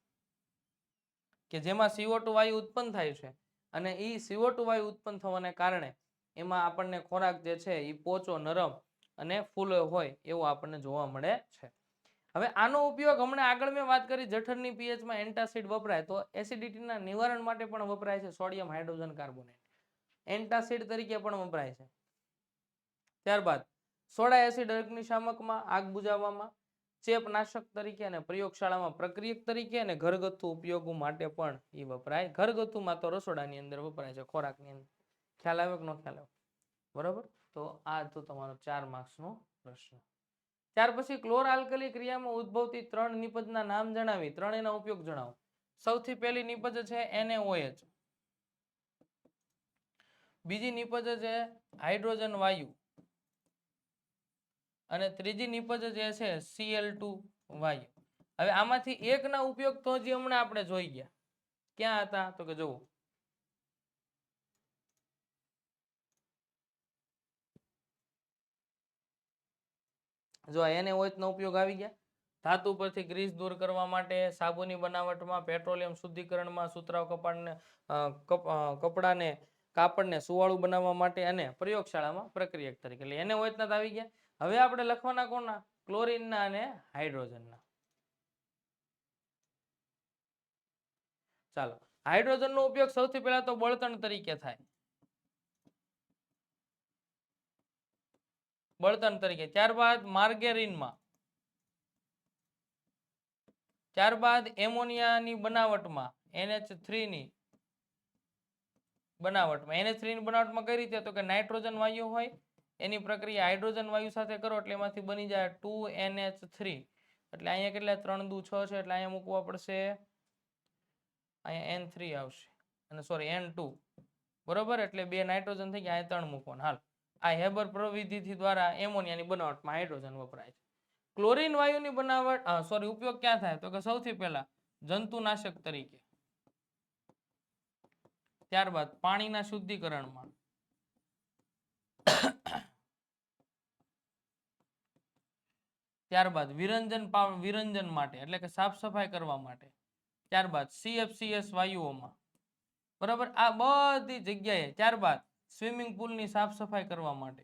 કે જેમાં CO2 વાયુ ઉત્પન્ન થાય છે અને એ CO2 વાયુ ઉત્પન્ન થવાને કારણે એમાં આપણને ખોરાક જે છે એ પોચો, નરમ અને ફૂલો હોય એવો આપણને જોવા મળે છે. હવે આનો ઉપયોગ હમણાં આગળ મેં વાત કરી જઠરની pHમાં એન્ટાસિડ વપરાય તો એસિડિટીના નિવારણ માટે પણ વપરાય છે સોડિયમ હાઇડ્રોજન કાર્બોનેટ, એન્ટાસિડ તરીકે પણ વપરાય છે. ત્યારબાદ સોડા એસિડ અગ્નિશામકમાં આગ બુઝાવવામાં, ચેપનાશક તરીકે અને પ્રયોગશાળામાં પ્રક્રિયક તરીકે અને ઘરગથ્થુ ઉપયોગો માટે પણ એ વપરાય. ઘરગથ્થુમાં તો રસોડાની અંદર વપરાય છે, ખોરાકની અંદર. ખ્યાલ આવ્યો કે ન ખ્યાલ આવ્યો? બરોબર. તો આ તો તમારો 4 માર્ક્સનો પ્રશ્ન. ત્યાર પછી ક્લોર આલ્કલી ક્રિયામાં ઉદ્ભવતી 3 નિપજના નામ જણાવી ત્રણેયના ઉપયોગ જણાવો. સૌથી પહેલી નિપજ છે NaOH, બીજી નિપજ છે હાઇડ્રોજન વાયુ અને ત્રીજી નિપજ જે છે Cl2 વાયુ. હવે આમાંથી એકના ઉપયોગ તો હજી હમણાં આપણે જોઈ ગયા. ક્યાં હતા? તો કે જુઓ, જો NaOH નો ઉપયોગ આવી ગયા. ધાતુ પરથી ગ્રીસ દૂર કરવા માટે, સાબુની બનાવટમાં, પેટ્રોલિયમ શુદ્ધિકરણમાં, સુતરાઉ કપડાને કાપડને સુવાળું બનાવવા માટે અને પ્રયોગશાળામાં પ્રક્રિયક તરીકે. એટલે NaOH ના આવી ગયા. હવે આપણે લખવાના કોના? ક્લોરીનના અને હાઇડ્રોજનના. ચાલો, હાઇડ્રોજનનો ઉપયોગ સૌથી પહેલા તો બળતણ તરીકે થાય. બળતણ તરીકે. ત્યારબાદ માર્ગેરીનમાં, ત્યારબાદ એમોનિયાની બનાવટમાં, NH3 ની બનાવટમાં. NH3 ની બનાવટમાં કઈ રીતે? તો કે નાઇટ્રોજન વાયુ હોય, એની પ્રક્રિયા હાઇડ્રોજન વાયુ સાથે કરો એટલે એમાંથી બની જાય 2NH3. એટલે અહીંયા કેટલા? 3 દુ 6 છે, એટલે અહીંયા મૂકવા પડશે, અહીંયા N3 આવશે, અને સોરી N2, બરોબર. એટલે 2 નાઇટ્રોજન થઈ ગયા, અહીંયા 3 મૂકવાના. હાલ, આ હેબર પ્રવિધિથી દ્વારા એમોનિયાની બનાવટમાં હાઇડ્રોજન વપરાય છે. ક્લોરીન વાયુની બનાવટ સોરી ઉપયોગ ક્યાં થાય? તો કે સૌથી પહેલા જંતુનાશક તરીકે, ત્યારબાદ પાણીના શુદ્ધિકરણમાં, ત્યારબાદ વિરંજન માટે એટલે કે સાફ સફાઈ કરવા માટે, ત્યારબાદ CFCS વાયુઓમાં, બરાબર. આ બધી જગ્યાએ, ત્યારબાદ સ્વિમિંગ પુલની સાફ સફાઈ કરવા માટે,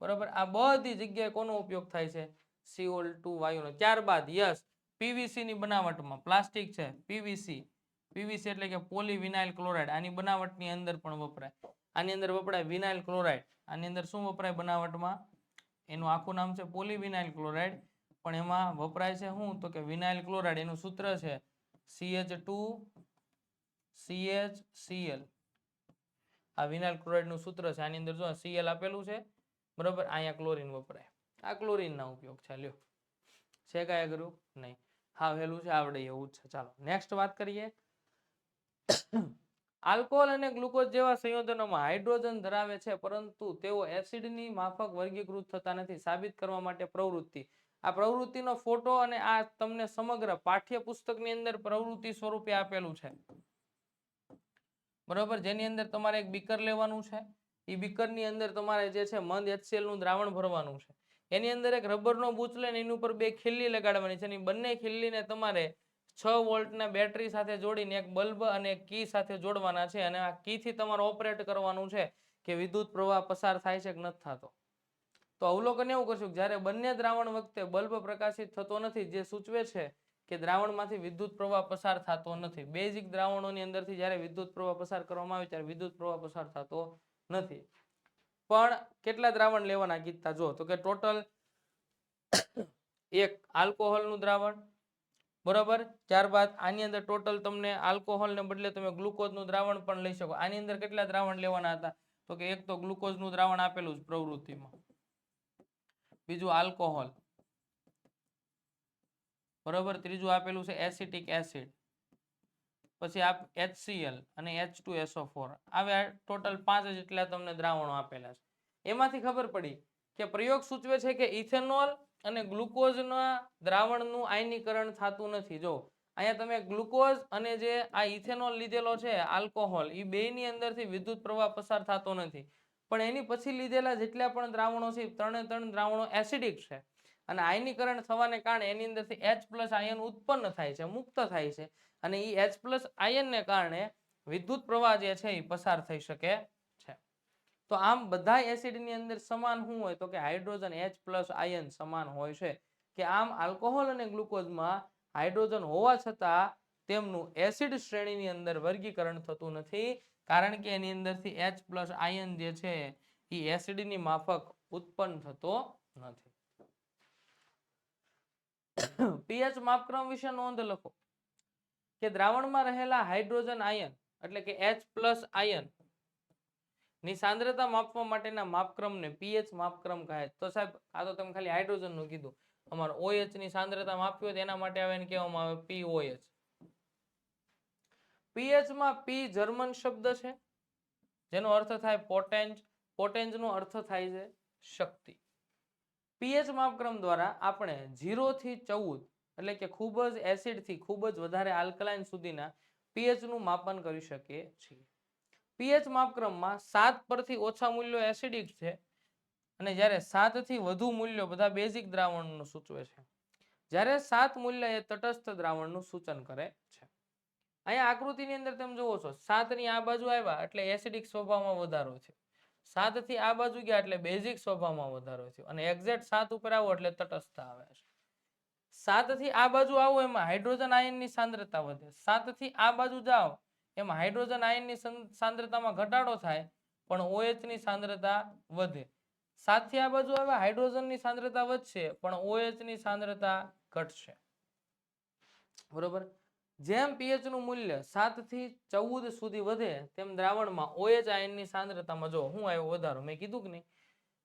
બરાબર. આ બધી જગ્યાએ કોનો ઉપયોગ થાય છે? CO2 વાયુનો. ત્યારબાદ યસ, PVC ની બનાવટમાં, પ્લાસ્ટિક છે PVC એટલે કે પોલીવિનાઇલ ક્લોરાઇડ, આની બનાવટની અંદર પણ વપરાય. આની અંદર વપરાય વિનાઇલ ક્લોરાઇડ. આની અંદર શું વપરાય બનાવટમાં? એનું આખું નામ છે પોલીવિનાઇલ ક્લોરાઇડ, પણ એમાં વપરાય છે શું? તો કે વિનાઇલ ક્લોરાઇડ. એનું સૂત્ર છે CH2CHCl. આ વિનાઇલ ક્લોરાઇડ નું સૂત્ર છે. આની અંદર જો Cl આપેલું છે, બરોબર. અહીંયા ક્લોરીન વપરાય. આ ક્લોરીનના ઉપયોગ છે. લ્યો, છે કાંઈ અઘરું? નહીં. હા, વહેલું છે, આવડે એવું જ છે. ચાલો નેક્સ્ટ વાત કરીએ. આલ્કોહોલ અને ગ્લુકોઝ જેવા સંયોજનોમાં હાઇડ્રોજન ધરાવે છે, પરંતુ તેઓ એસિડની માફક વર્ગીકૃત થતા નથી. સાબિત કરવા માટે પ્રવૃત્તિ. આ પ્રવૃત્તિનો ફોટો અને આ તમને સમગ્ર પાઠ્યપુસ્તકની અંદર પ્રવૃત્તિ સ્વરૂપે આપેલું છે, બરોબર. જેની અંદર તમારે એક બીકર લેવાનું છે. એ બીકરની અંદર તમારે જે છે મંદ HCl નું દ્રાવણ ભરવાનું છે. એની અંદર એક રબરનો બૂચ લઈને એની ઉપર 2 ખીલ્લી લગાડવાની છે. એની બંને ખીલ્લીને તમારે 6 વોલ્ટના બેટરી સાથે જોડીને એક બલ્બ અને એક કી સાથે જોડવાના છે, અને આ કીથી તમારે ઓપરેટ કરવાનું છે કે વિદ્યુત પ્રવાહ પસાર થાય છે કે નથી થતો. તો અવલોકન એવું કરશું, જ્યારે બંને દ્રાવણ વખતે બલ્બ પ્રકાશિત થતો નથી, જે સૂચવે છે કે દ્રાવણમાંથી વિદ્યુત પ્રવાહ પસાર થતો નથી. બેઝિક દ્રાવણોની અંદરથી જ્યારે વિદ્યુત પ્રવાહ પસાર કરવામાં આવે ત્યારે વિદ્યુત પ્રવાહ પસાર થતો નથી. પણ કેટલા દ્રાવણ લેવાના કીધા? જો તો કે ટોટલ એક આલ્કોહોલનું દ્રાવણ, બરોબર. ત્યારબાદ આની અંદર ટોટલ તમને આલ્કોહોલને બદલે તમે ગ્લુકોઝનું દ્રાવણ પણ લઈ શકો. આની અંદર કેટલા દ્રાવણ લેવાના હતા? તો કે એક તો ગ્લુકોઝનું દ્રાવણ આપેલું છે પ્રવૃત્તિમાં, બીજું આલ્કોહોલ, બરોબર. ત્રીજું આપેલું છે એસિટિક એસિડ, પછી HCl અને H2SO4. આવે ટોટલ 5 જેટલા તમને દ્રાવણો આપેલા છે. એમાંથી ખબર પડી કે પ્રયોગ સૂચવે છે કે ઇથેનોલ અને ગ્લુકોઝના દ્રાવણનું આયનીકરણ થતું નથી. જો અહીંયા તમે ગ્લુકોઝ અને જે આ ઇથેનોલ લીધેલો છે આલ્કોહોલ, એ બેની અંદરથી વિદ્યુત પ્રવાહ પસાર થતો નથી. પણ એની પછી લીધેલા જેટલા પણ દ્રાવણો છે, 3 દ્રાવણો એસિડિક છે, અને આયનીકરણ થવાને કારણે એની અંદરથી H+ આયન ઉત્પન્ન થાય છે, મુક્ત થાય છે, અને એ H+ આયનને કારણે વિદ્યુત પ્રવાહ જે છે એ પસાર થઈ શકે છે. તો આમ બધા એસિડની અંદર સમાન શું હોય? તો કે હાઇડ્રોજન H+ આયન સમાન હોય છે. કે આમ આલ્કોહોલ અને ગ્લુકોઝમાં હાઇડ્રોજન હોવા છતાં તેમનું એસિડ શ્રેણીની અંદર વર્ગીકરણ થતું નથી, કારણ કે એની અંદરથી H+ આયન જે છે એ એસિડની માફક ઉત્પન્ન થતો નથી. પીએચ માપક્રમ વિશે નોંધ લખો કે દ્રાવણમાં રહેલા હાઇડ્રોજન આયન એટલે કે H+ આયન ની સાંદ્રતા માપવા માટેના માપક્રમને પીએચ માપક્રમ કહે. તો સાહેબ આ તો તમે ખાલી હાઇડ્રોજન નું કીધું, અમારે OH ની સાંદ્રતા માપવી હોય તો એના માટે આવે એને કહેવામાં આવે POH. પીએચ માં P જર્મન શબ્દ છે જેનો અર્થ થાય પોટેન્જ. પોટેન્જ નો અર્થ થાય છે શક્તિ. પીએચ માપક્રમ દ્વારા આપણે 0 થી 14 એટલે કે ખૂબ જ એસિડ થી ખૂબ જ વધારે આલ્કલાઇન સુધીના પીએચ નું માપન કરી શકીએ છીએ. પીએચ માપક્રમમાં 7 પરથી ઓછા મૂલ્યો એસિડિક છે અને જ્યારે 7 થી વધુ મૂલ્યો બધા બેઝિક દ્રાવણનું સૂચવે છે. જ્યારે 7 મૂલ્ય એ તટસ્થ દ્રાવણનું સૂચન કરે છે. અહીંયા આકૃતિની અંદર તમે જુઓ છો 7 ની આ બાજુ આવ્યા એટલે એસિડિક સ્વભાવમાં વધારો છે. 7 થી આ બાજુ ગયા એટલે બેઝિક સ્વભાવમાં વધારો છે અને એક્ઝેક્ટ 7 ઉપર આવો એટલે તટસ્થતા આવે છે. 7 થી આ બાજુ આવો એમાં હાઇડ્રોજન આયનની સાંદ્રતા વધે. 7 થી આ બાજુ જાઓ એમાં હાઇડ્રોજન આયનની સાંદ્રતામાં ઘટાડો થાય પણ OH ની સાંદ્રતા વધે. 7 થી આ બાજુ આવે હાઇડ્રોજનની સાંદ્રતા વધશે પણ OH ની સાંદ્રતા ઘટશે. બરોબર. જેમ pH નું મૂલ્ય 7 થી 14 સુધી વધે તેમ દ્રાવણમાં OH આયનની સાંદ્રતામાં જો હું આવ્યો વધારો મેં કીધું કે નહીં.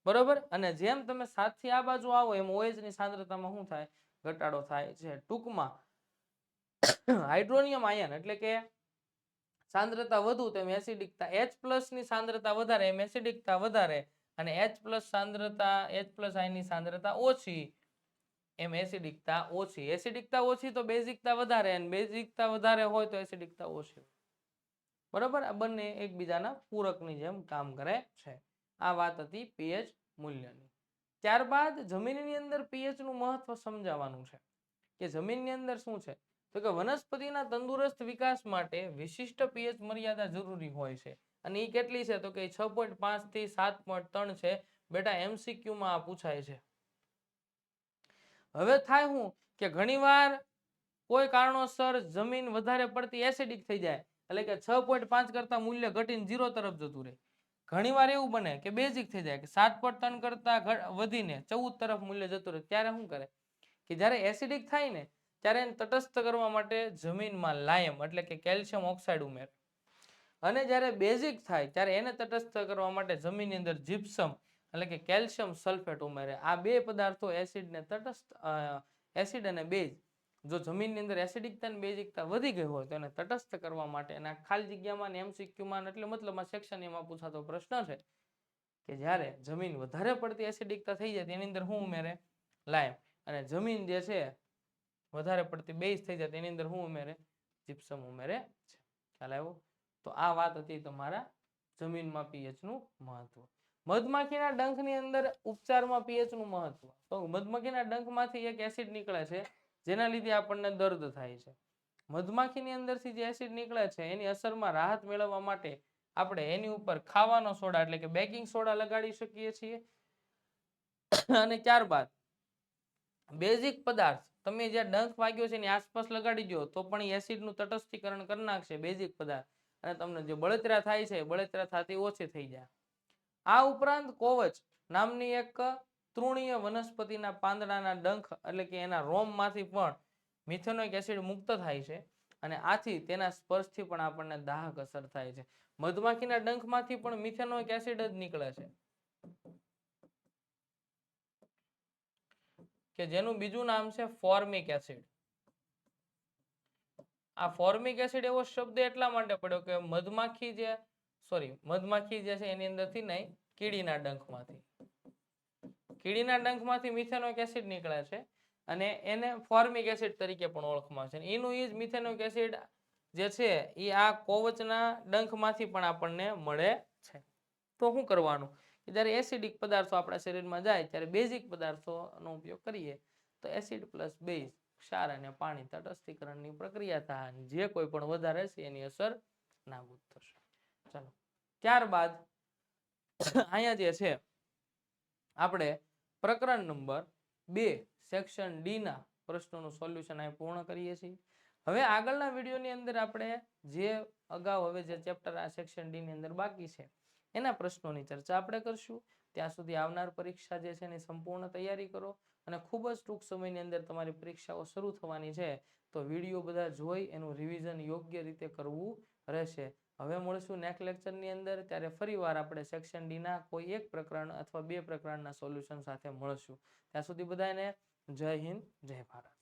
બરોબર. અને જેમ તમે 7 થી આ બાજુ આવો એમ OH ની સાંદ્રતામાં શું થાય? ઘટાડો થાય છે. ટૂંકમાં હાઇડ્રોનિયમ આયન એટલે કે સાંદ્રતા વધુ તેમ એસિડિકતા H+ ની સાંદ્રતા વધારે એમ એસિડિકતા વધારે અને H+ સાંદ્રતા H+ આયનની સાંદ્રતા ઓછી એમ એસિડિકતા ઓછી. એસિડિકતા ઓછી તો બેઝિકતા વધારે અને બેઝિકતા વધારે હોય તો એસિડિકતા ઓછી. બરોબર. આ બંને એકબીજાના પૂરકની જેમ કામ કરે છે. આ વાત હતી pH મૂલ્યની. ત્યારબાદ જમીનની અંદર pH નું મહત્વ સમજાવવાનું છે કે જમીનની અંદર શું છે તો કે વનસ્પતિના તંદુરસ્ત વિકાસ માટે વિશિષ્ટ pH મર્યાદા જરૂરી હોય છે અને એ કેટલી છે તો કે 6.5 થી 7.3 છે. બેટા MCQ માં આ પૂછાય છે. હવે થાય શું કે ઘણીવાર કોઈ કારણોસર જમીન વધારે પડતી એસિડિક થઈ જાય એટલે કે 6.5 કરતા મૂલ્ય ઘટીને 0 તરફ જતું રહે. ઘણીવાર એવું બને કે બેઝિક થઈ જાય કે 7.3 કરતા વધીને 14 તરફ મૂલ્ય જતું રહે. ત્યારે શું કરે કે જ્યારે એસિડિક થાય ને ત્યારે એને તટસ્થ કરવા માટે જમીનમાં લાયમ એટલે કે કેલ્શિયમ ઓક્સાઇડ ઉમેરે અને જ્યારે બેઝિક થાય ત્યારે એને તટસ્થ કરવા માટે જમીનની અંદર જીપ્સમ એટલે કે કેલ્શિયમ સલ્ફેટ ઉમેરે. આ બે પદાર્થો એસિડને તટસ્થ એસિડ અને બેઝ જો જમીનની અંદર એસિડિકતા અને બેઝિકતા વધી ગઈ હોય તો એને તટસ્થ કરવા માટે અને ખાલી જગ્યામાં MCQમાં એટલે મતલબમાં સેક્શન એમાં પૂછાતો પ્રશ્ન છે કે જ્યારે જમીન વધારે પડતી એસિડિકતા થઈ જાય તેની અંદર શું ઉમેરે? લાયમ. અને જમીન જે છે વધારે પડતી બેઝ થઈ જાય તેની અંદર શું ઉમેરે? જીપ્સમ ઉમેરે છે. ખ્યાલ આવ્યો? તો આ વાત હતી તમારા જમીનમાં pH નું મહત્વ. મધમાખીના ડંખની અંદર ઉપચારમાં pH નું મહત્વ. તો મધમાખીના ડંખમાંથી એક એસિડ નીકળે છે જેના લીધે આપણને દર્દ થાય છે. મધમાખીની અંદરથી જે એસિડ નીકળે છે એની અસરમાં રાહત મેળવવા માટે આપણે એની ઉપર ખાવાનો સોડા એટલે કે બેકિંગ સોડા લગાડી શકીએ છીએ અને ત્યારબાદ બેઝિક પદાર્થ તમે જે ડંખ વાગ્યો છે એની આસપાસ લગાડી દો તો પણ એસિડનું તટસ્થીકરણ કરી નાખશે બેઝિક પદાર્થ અને તમને જે બળતરા થાય છે બળતરા થતી ઓછી થઈ જાય. આ ઉપરાંત કોવચ નામની એક તૃણીય વનસ્પતિના પાંદડાના ડંખ એટલે કે એના રોમમાંથી પણ મિથેનોઇક એસિડ મુક્ત થાય છે અને આથી તેના સ્પર્શથી પણ આપણને દાહક અસર થાય છે. મધમાખીના ડંખમાંથી પણ મિથેનોઇક એસિડ જ નીકળે છે કે જેનું બીજું નામ છે ફોર્મિક એસિડ. આ ફોર્મિક એસિડ એવો શબ્દ એટલા માટે પડ્યો કે મધમાખી જે છે એની અંદરથી નહીં કીડીના ડંખમાંથી મિથેનોઇક એસિડ નીકળે છે અને એને ફોર્મિક એસિડ તરીકે પણ ઓળખવામાં આવે છે. એનું એ જ મિથેનોઇક એસિડ જે છે એ આ કોવચના ડંખમાંથી પણ આપણને મળે છે. તો શું કરવાનું કે જ્યારે એસિડિક પદાર્થો આપણા શરીરમાં જાય ત્યારે બેઝિક પદાર્થોનો ઉપયોગ કરીએ તો એસિડ પ્લસ બેઝ ક્ષાર અને પાણી તટસ્થીકરણની પ્રક્રિયા થાય અને જે કોઈ પણ વધારે છે એની અસર નાબૂદ થશે. ચાલો ત્યારબાદ અહીંયા જે છે આપણે પ્રકરણ નંબર 2 સેક્શન ડી ના પ્રશ્નોનું સોલ્યુશન અહીં પૂર્ણ કરીએ છીએ. હવે આગળના વિડીયોની અંદર આપણે જે અગાઉ હવે જે ચેપ્ટર આ સેક્શન ડી ની અંદર બાકી છે એના પ્રશ્નોની ચર્ચા આપણે કરશું. ત્યાં સુધી આવનાર પરીક્ષા જે છે એની સંપૂર્ણ તૈયારી કરો અને ખૂબ જ ટૂંક સમયની અંદર તમારી પરીક્ષાઓ શરૂ થવાની છે તો વિડીયો બધા જોઈ એનું રિવિઝન યોગ્ય રીતે કરવું રહેશે. હવે મળશું નેક્સ્ટ લેક્ચરની અંદર ત્યારે ફરીવાર આપણે સેક્શન ડી ના કોઈ એક પ્રકરણ અથવા 2 પ્રકરણના સોલ્યુશન સાથે મળશું. ત્યાં સુધી બધાને જય હિન્દ જય ભારત.